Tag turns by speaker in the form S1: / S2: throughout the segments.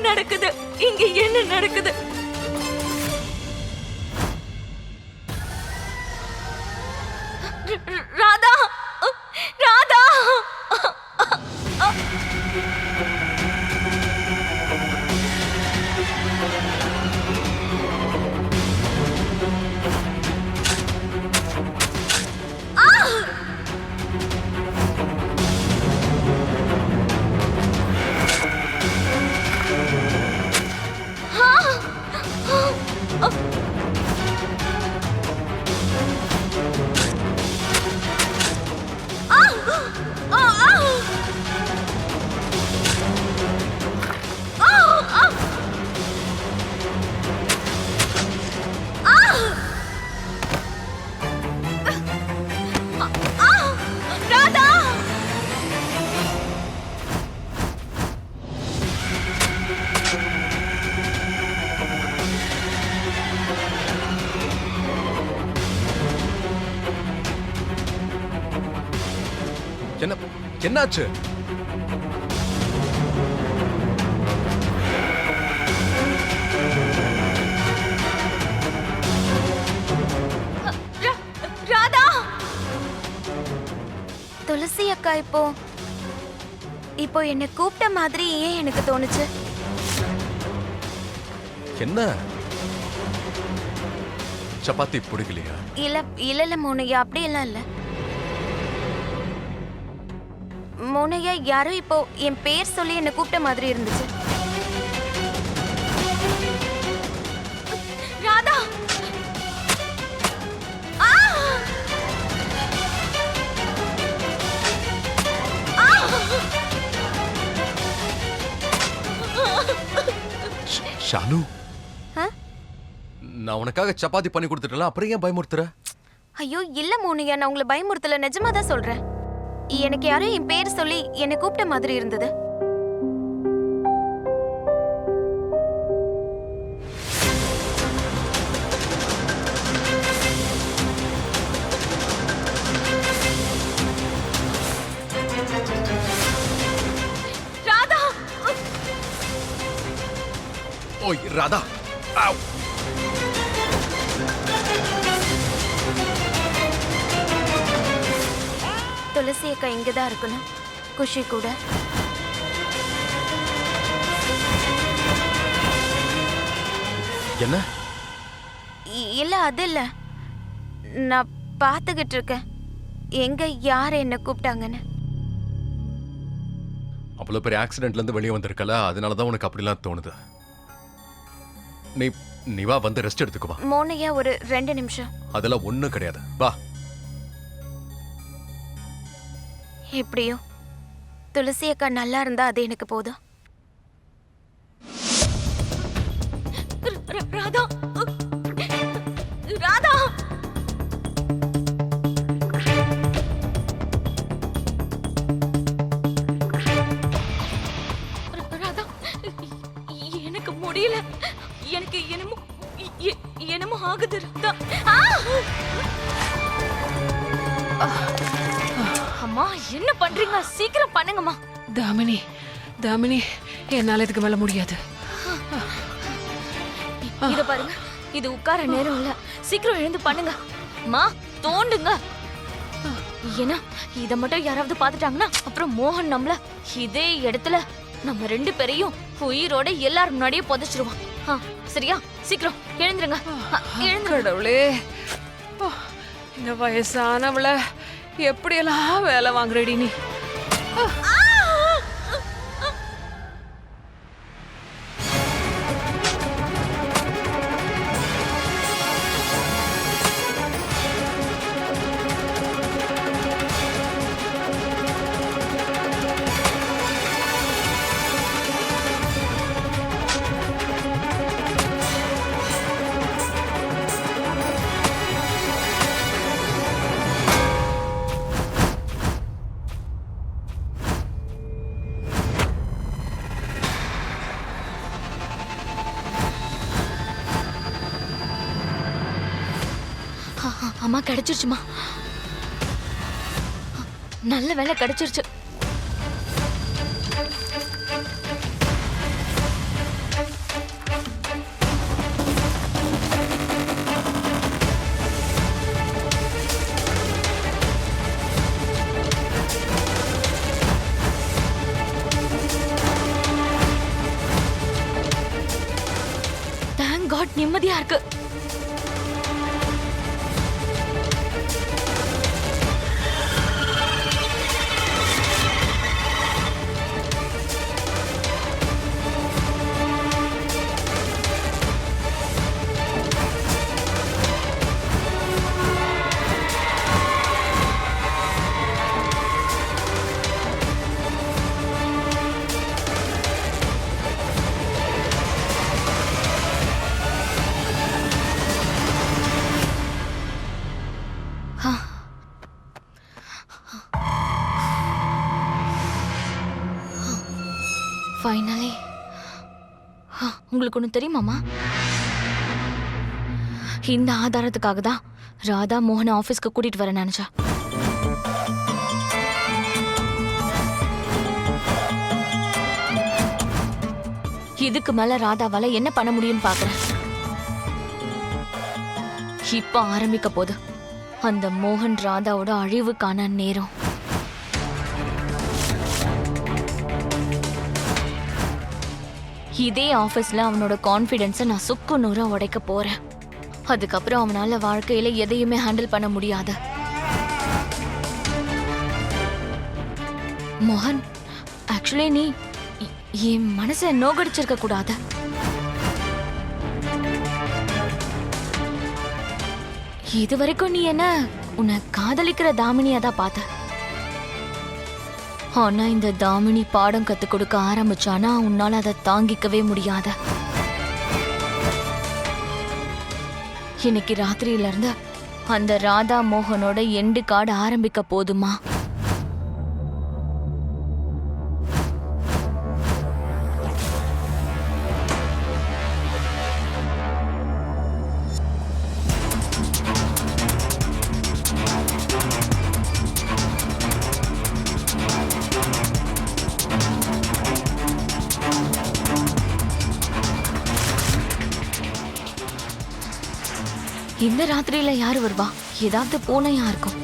S1: நடக்குது? இங்க என்ன நடக்குது? ராதா, ராதா!
S2: என்னாச்சு?
S1: ராதா!
S3: துளசி அக்கா இப்போ என்ன கூப்பிட்ட மாதிரி ஏன் எனக்கு தோணுச்சு?
S2: என்ன சப்பாத்தி பிடிக்கலையா?
S3: இல்ல மோனையா, அப்படியெல்லாம் இல்ல மோனையா. யாரோ இப்போ என் பேர் சொல்லி என்ன கூப்பிட்ட மாதிரி இருந்துச்சு.
S1: ராதா!
S2: ஷாலு, நான் உனக்காக சப்பாத்தி பண்ணி கொடுத்துட்டேன், அப்புறம் ஏன் பயமுறுத்துற?
S3: ஐயோ இல்ல மோனையா, நான் உங்களை பயமுறுத்தல, நிஜமா தான் சொல்றேன். எனக்கு யாரோ என் பேர் சொல்லி என்ன கூப்பிட்ட மாதிரி இருந்தது.
S1: ராதா!
S2: ஓய் ராதா! ஆவ்!
S3: துளசி அக்கா இங்கதான் இருக்கணும், குஷி கூட.
S2: என்ன?
S3: இல்ல அது இல்ல, நான் பாத்துக்கிட்டு இருக்கேன் எங்க யார் என்ன கூப்பிட்டாங்கன்னு.
S2: அவ்வளவு பெரிய ஆக்சிடென்ட்ல இருந்து வெளியே வந்திருக்கல, அதனாலதான் உனக்கு அப்படிலாம் தோணுது. நீ வா, வந்து ரெஸ்ட் எடுத்துக்குவா.
S3: மோனையா ஒரு 2 நிமிஷம்.
S2: அதெல்லாம் ஒண்ணும் கிடையாது, வா.
S3: எப்படியோ துளசி அக்கா நல்லா இருந்தா அது எனக்கு போதும்.
S1: ராதா! ராதா! ராதா, எனக்கு முடியல. எனக்கு என்னமோ ஆகுது ராதா. அம்மா, என்ன பண்றீங்க? சீக்கிரம் பண்ணுங்கம்மா.
S4: தாமினி, என்னால இதுக்கு மேல முடியாது.
S1: இத பாருங்க, இது உட்கார நேரம் இல்ல. சீக்கிரம் எழுந்து பண்ணுங்க. அம்மா, தோண்டுங்க. ஏன்னா இத மட்டும் யாராவது பாத்துட்டாங்கன்னா அப்புறம் மோகன் நம்மள இதே இடத்துல நம்ம 2 பேரையும் உயிரோட எல்லாரும் முன்னாடியே புதைச்சிருவான். சரியா? சீக்கிரம் எழுந்துருங்க.
S4: கடவுளே, இந்த வயசானவள எப்படியெல்லாம் வேலை வாங்குறடி நீ?
S1: அம்மா, கிடைச்சிருச்சுமா. நல்ல வேலை கிடைச்சிருச்சு. நிம்மதியா இருக்கு. ஃபைனலி. உங்களுக்கு ஒன்று தெரியுமாமா? இந்த ஆதாரத்துக்காக தான் ராதா மோகனை ஆஃபீஸ்க்கு கூட்டிட்டு வர நினைச்சா. இதுக்கு மேல ராதாவால என்ன பண்ண முடியும்னு பாக்குறேன். இப்ப ஆரம்பிக்க போது அந்த மோகன் ராதாவோட அழிவுக்கான நேரம். இதே ஆபீஸ்ல அவனோட கான்ஃபிடென்ஸை நான் சுக்கு நூறா உடைக்க போறேன். அதுக்கப்புறம் அவனால வாழ்க்கையில எதையுமே ஹேண்டில் பண்ண முடியாது. மோகன், ஆக்சுவலி நீ என் மனசை நோகடிச்சிருக்க கூடாது. இது வரைக்கும் நீ என்ன உன்னை காதலிக்கிற தாமினியா தான் பார்த்த. ஆனா இந்த தாமினி பாடம் கத்து கொடுக்க ஆரம்பிச்சானா உன்னால அதை தாங்கிக்கவே முடியாத. இன்னைக்கு ராத்திரியில இருந்து அந்த ராதா மோகனோட எண்டு கார்டு ஆரம்பிக்க போதுமா? இந்த ராத்திரியில யாரு வருவா? ஏதாவது பூனையா இருக்கும்.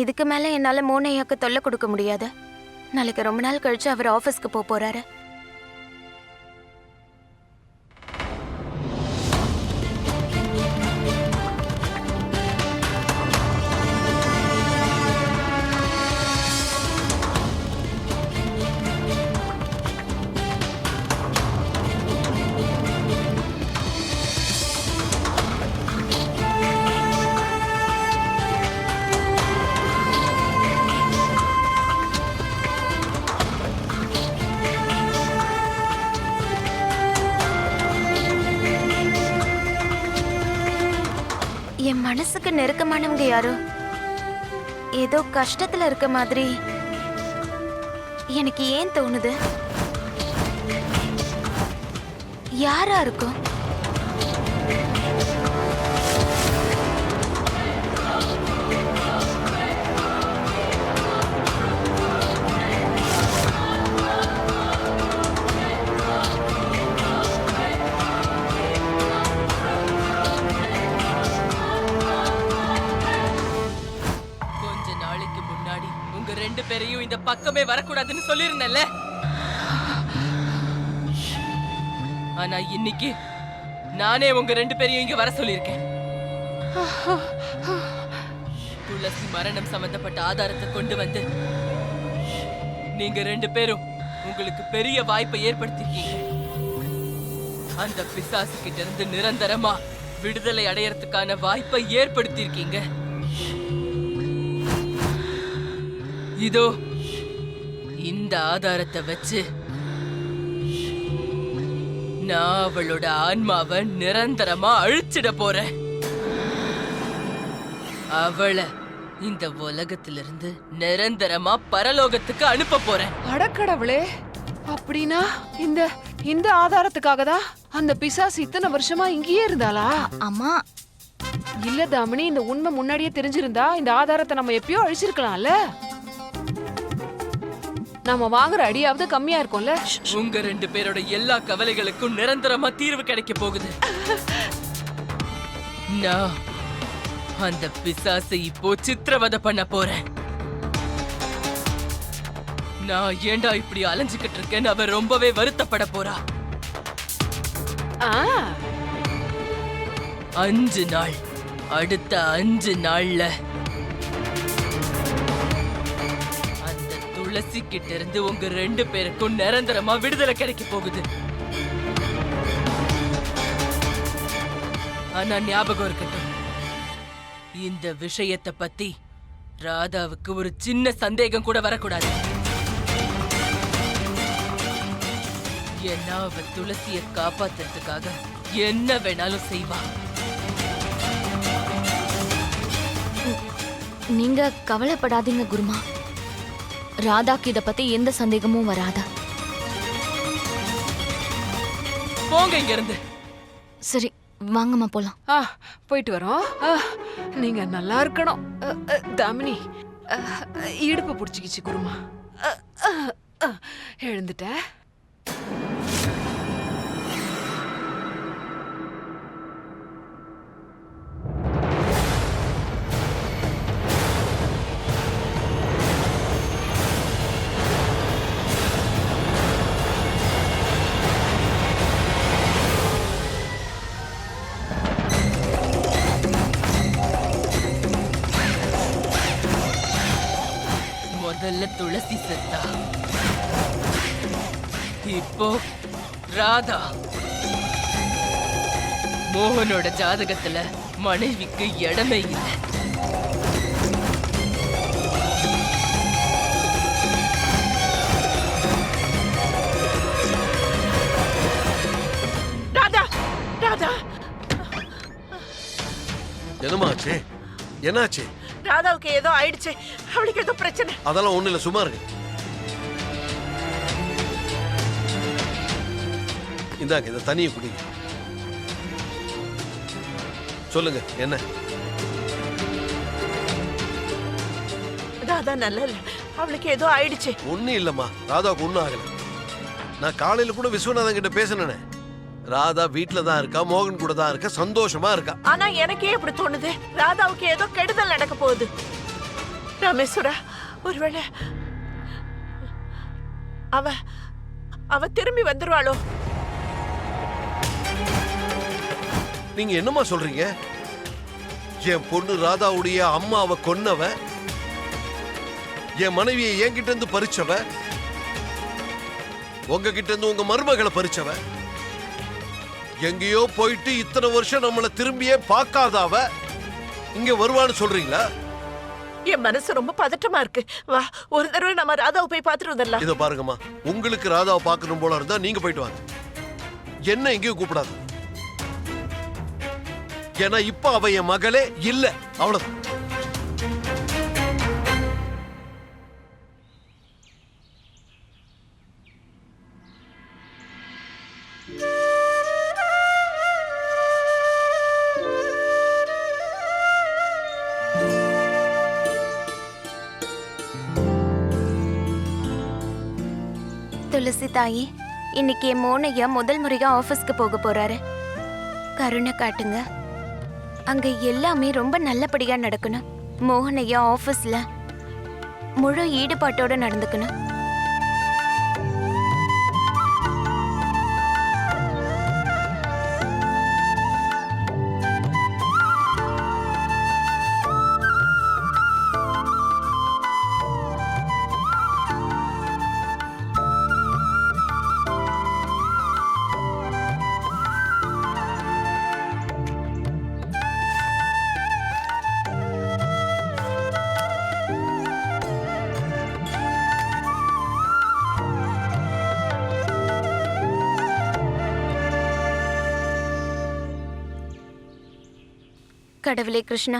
S3: இதுக்கு மேல என்னால மோனையாக்கு தொல்லை கொடுக்க முடியாது. நாளைக்கு ரொம்ப நாள் கழிச்சு அவர் ஆபீஸ்க்கு போறாரு. என் மனசுக்கு நெருக்கமானவங்க யாரோ ஏதோ கஷ்டத்துல இருக்க மாதிரி எனக்கு ஏன் தோணுது. யாரா இருக்கும்?
S5: பேரையும் இந்த பக்கமே வரக்கூடாதுன்னு சொல்லிருந்தேன்ல. ஆனா இன்னைக்கு நானே உங்க 2 பேரையும் இங்க வர சொல்லியிருக்கேன். துளசி மரணம் சம்பந்தப்பட்ட ஆதாரத்தை கொண்டு வந்து நீங்க 2 பேரும் உங்களுக்கு பெரிய வாய்ப்பை ஏற்படுத்திருக்கீங்க. அந்த பிசாசு கிட்ட இருந்து நிரந்தரமா விடுதலை அடையறதுக்கான வாய்ப்பை ஏற்படுத்தியிருக்கீங்க. இதோ இந்த ஆதாரத்தை வச்சு நான் அவளோட ஆன்மாவை நிரந்தரமா அழிச்சிட போறேன். அவளை இந்த உலகத்திலிருந்து நிரந்தரமா பரலோகத்துக்கு அனுப்ப போறேன்.
S4: அடக்கடவுளே, அப்படின்னா இந்த இந்த ஆதாரத்துக்காக தான் அந்த பிசாசு இத்தனை வருஷமா இங்கேயே இருந்தாளா?
S1: அம்மா
S4: இல்ல தாமினி, இந்த உண்மை முன்னாடியே தெரிஞ்சிருந்தா இந்த ஆதாரத்தை நம்ம எப்பயோ அழிச்சிருக்கலாம்ல. நம்ம வாங்குற அடியாவது கம்மியா இருக்கும்ல.
S5: உங்க 2 பேரோட எல்லா கவலைகளுக்கும் நிரந்தரமா தீர்வு கிடைக்க போகுது. நான் அந்த பிசாசை இப்போ சித்திரவதை பண்ண போறேன். நான் ஏண்டா இப்படி அலைஞ்சுக்கிட்டு இருக்கேன்னு அவ ரொம்பவே வருத்தப்பட போறா.
S4: ஆ,
S5: 5 நாள், அடுத்த 5 நாள்ல அந்த துளசி கிட்ட இருந்து உங்க 2 பேருக்கும் நிரந்தரமா விடுதலை கிடைக்க போகுது. ஆனா ஞாபகம் இருக்கட்டும், இந்த விஷயத்தை பத்தி ராதாவுக்கு ஒரு சின்ன சந்தேகம் கூட வரக்கூடாது. ஏன்னா அவ துளசிய காப்பாத்துறதுக்காக என்ன வேணாலும் செய்வா.
S1: நீங்க கவலைப்படாதீங்க குருமா. ராதாக்கு இத பத்தி எந்த சந்தேகமும் வராதா.
S5: போங்க இங்க இருந்து.
S1: சரி வாங்கம்மா போலாம்.
S4: போயிட்டு வரோம். நீங்க நல்லா இருக்கணும். தாமினி, இடுப்பு பிடிச்சிக்கிச்சு குருமா. எழுந்துட்ட.
S5: முதல்ல துளசி செத்தா, இப்போ ராதா. மோகனோட ஜாதகத்துல மனைவிக்கு இடமே இல்லை.
S6: ராதா, ராதா,
S7: என்னமாச்சு? என்னாச்சு?
S6: ராதாவுக்கு ஏதோ ஆயிடுச்சு. அவளுக்கு ஏதோ பிரச்சனை.
S7: அதெல்லாம் ஒண்ணு இல்ல, சும்மா இருக்கு. இந்தாங்க, இந்த தண்ணியை குடிங்க. சொல்லுங்க என்ன?
S6: ராதா நல்ல இல்ல. அவளுக்கு ஏதோ ஆயிடுச்சு.
S7: ஒண்ணு இல்லம்மா, ராதாவுக்கு ஒண்ணும் ஆகல. நான் காலையில கூட விஸ்வநாதன் கிட்ட பேசினேன். ராதா வீட்டுல தான் இருக்கா, மோகன் கூட தான் இருக்கா, சந்தோஷமா இருக்கா.
S6: ஆனா எனக்கே இப்படி தோணுது, ராதாவுக்கு ஏதோ கெடுதல் நடக்க போகுது. ராமேஸ்வரா, ஒருவேளை அவ திரும்பி வந்துருவாளோ?
S7: நீங்க என்னம்மா சொல்றீங்க? என் பொண்ணு ராதாவுடைய அம்மாவை கொன்னவ, என் மனைவியை என்கிட்ட இருந்து பறிச்சவ, உங்ககிட்ட இருந்து உங்க மருமகளை பறிச்சவ, எங்கேயோ போயிட்டு இத்தனை வருஷம் நம்மள திரும்பியே பார்க்காதவ இங்க வருவான்னு சொல்றீங்களா?
S6: என் மனசு ரொம்ப பதட்டமா இருக்கு. வா, ஒரு தடவை நம்ம ராதாவை போய் பார்த்துட்டு வந்துடலாம்.
S7: இத பாருங்கம்மா, உங்களுக்கு ராதாவை பார்க்கணும் போல இருந்தா நீங்க போயிட்டு வாங்க. என்ன எங்கேயும் கூப்பிடாது. ஏன்னா இப்ப அவ என் மகளே இல்ல, அவ்வளவுதான்.
S3: துளசி தாயி, இன்னைக்கு என் மோனையா முதல் முறையா ஆபீஸ்க்கு போக போறாரு. கருணை காட்டுங்க. அங்க எல்லாமே ரொம்ப நல்லபடியா நடக்கணும். மோகனையா ஆபீஸ்ல முழு ஈடுபாட்டோட நடந்துக்கணும். கடவுளே கிருஷ்ணா,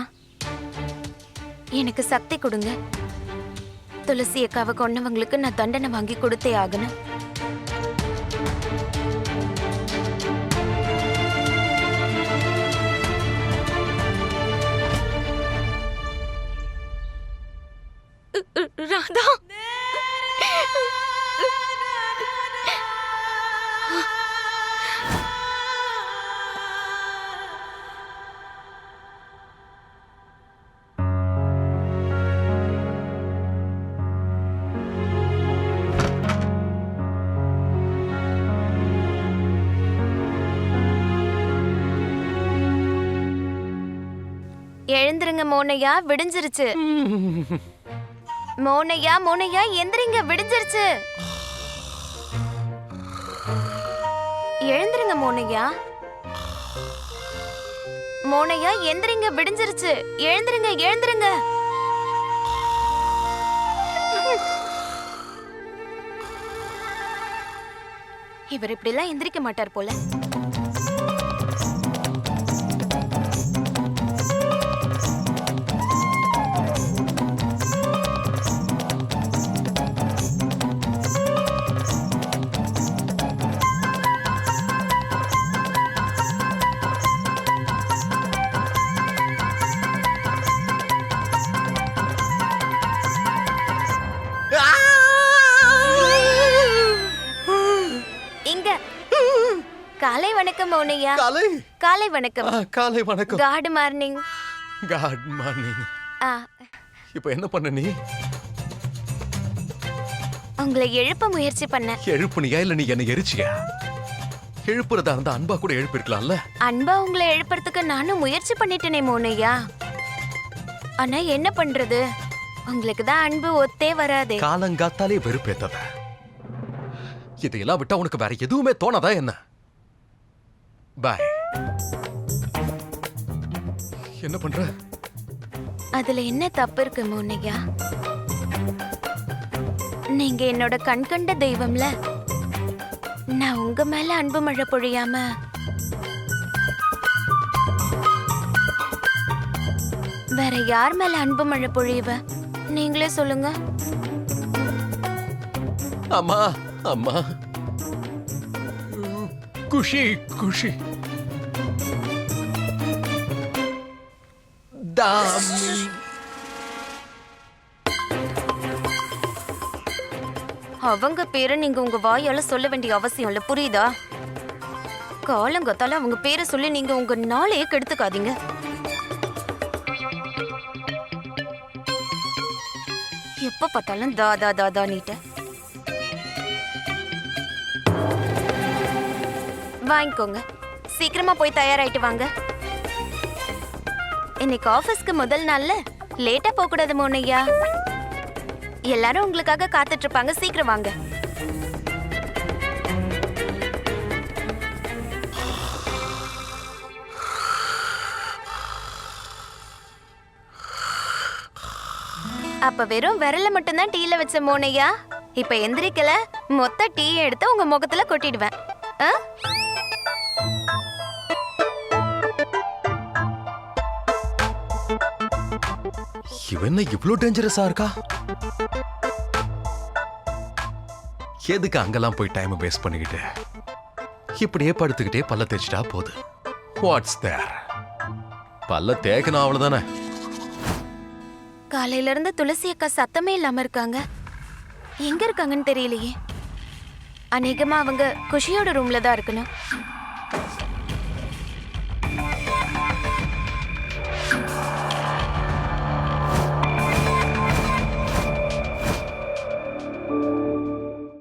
S3: எனக்கு சக்தி கொடுங்க. துளசி அக்காவை கொன்னவங்களுக்கு நான் தண்டனை வாங்கி கொடுத்தே ஆகணும்.
S1: ராதா
S3: எழுந்திருங்க மோனையா, விடிஞ்சிருச்சு. மோனையா மோனையா எந்திரிங்க, விடிஞ்சிருச்சு. எழுந்திருங்க மோனையா. மோனையா எந்திரிங்க, விடிஞ்சிருச்சு. எழுந்திருங்க எழுந்திருங்க. இவர் இப்படிலாம் எந்திரிக்க மாட்டார் போல. இங்க காலை வணக்கம் மோனையா.
S2: காலை
S3: காலை வணக்கம்.
S2: காலை வணக்கம்.
S3: Good morning.
S2: Good morning.
S3: ஆ,
S2: இப்போ என்ன பண்ண நீ?
S3: உங்களை எழுப்ப முயற்சி பண்ண.
S2: எழுப்புனியா இல்ல நீ என்ன எரிச்சியா? எழுப்புறதா இருந்தா அன்பா கூட எழுப்பிருக்கலாம்ல.
S3: அன்பா உங்களை எழுப்புறதுக்கு நானும் முயற்சி பண்ணிட்டேனே மோனையா. ஆனா என்ன பண்றது, உங்களுக்கு தான் அன்பு ஒத்தே வராதே.
S2: காலங்காத்தாலே வெறுப்பேத்தத. இதையெல்லாம் விட்டா உனக்கு வேற எதுவுமே தோணாதா என்ன? பாய். என்ன பண்ற?
S3: அதுல என்ன தப்பு இருக்கு மோனையா? நீங்க என்னோட கண்கண்ட தெய்வம்ல. நான் உங்க மேல அன்பு மழை பொழியாம வேற யார் மேல அன்பு மழை பொழியுவ? நீங்களே சொல்லுங்க.
S2: அம்மா அம்மா. குஷி குஷி. தாமி.
S3: அவங்க பேரை நீங்க உங்க வாயால சொல்ல வேண்டிய அவசியம் இல்ல, புரியுதா? காலங்கத்தால அவங்க பேரை சொல்லி நீங்க உங்க நாளையே கெடுத்துக்காதீங்க. எப்ப பார்த்தாலும் தாதா தாதா நீட்ட. வாங்கிக்கோங்க, சீக்கிரமா போய் தயாராயிட்டு வாங்க. இன்னைக்கு ஆபீஸ்க்கு முதல் நாள்ல லேட்டா போக கூடாது மோனையா. எல்லாரும் உங்களுக்காக காத்துட்டு இருப்பாங்க, சீக்கிரம் வாங்க. அப்ப வெறும் விரல மட்டும்தான் டீல வச்ச மோனையா. இப்ப எந்திரிக்கல, மொத்த டீ எடுத்து உங்க முகத்துல கொட்டிடுவேன். ஆ?
S2: இவன் என்ன இவ்ளோ டேஞ்சரஸா இருக்கா? எதுக்கு அங்கெல்லாம் போய் டைம் வேஸ்ட் பண்ணிக்கிட்டு இப்படியே படுத்துக்கிட்டே பல்ல தேய்ச்சிட்டா போது. வாட்ஸ் தேர்? பல்ல தேய்க்கணும் அவ்வளவுதானே.
S3: காலையில இருந்து துளசி அக்கா சத்தமே இல்லாம இருக்காங்க. எங்க இருக்காங்கன்னு தெரியலையே. அநேகமா அவங்க குஷியோட ரூம்ல தான் இருக்கணும்.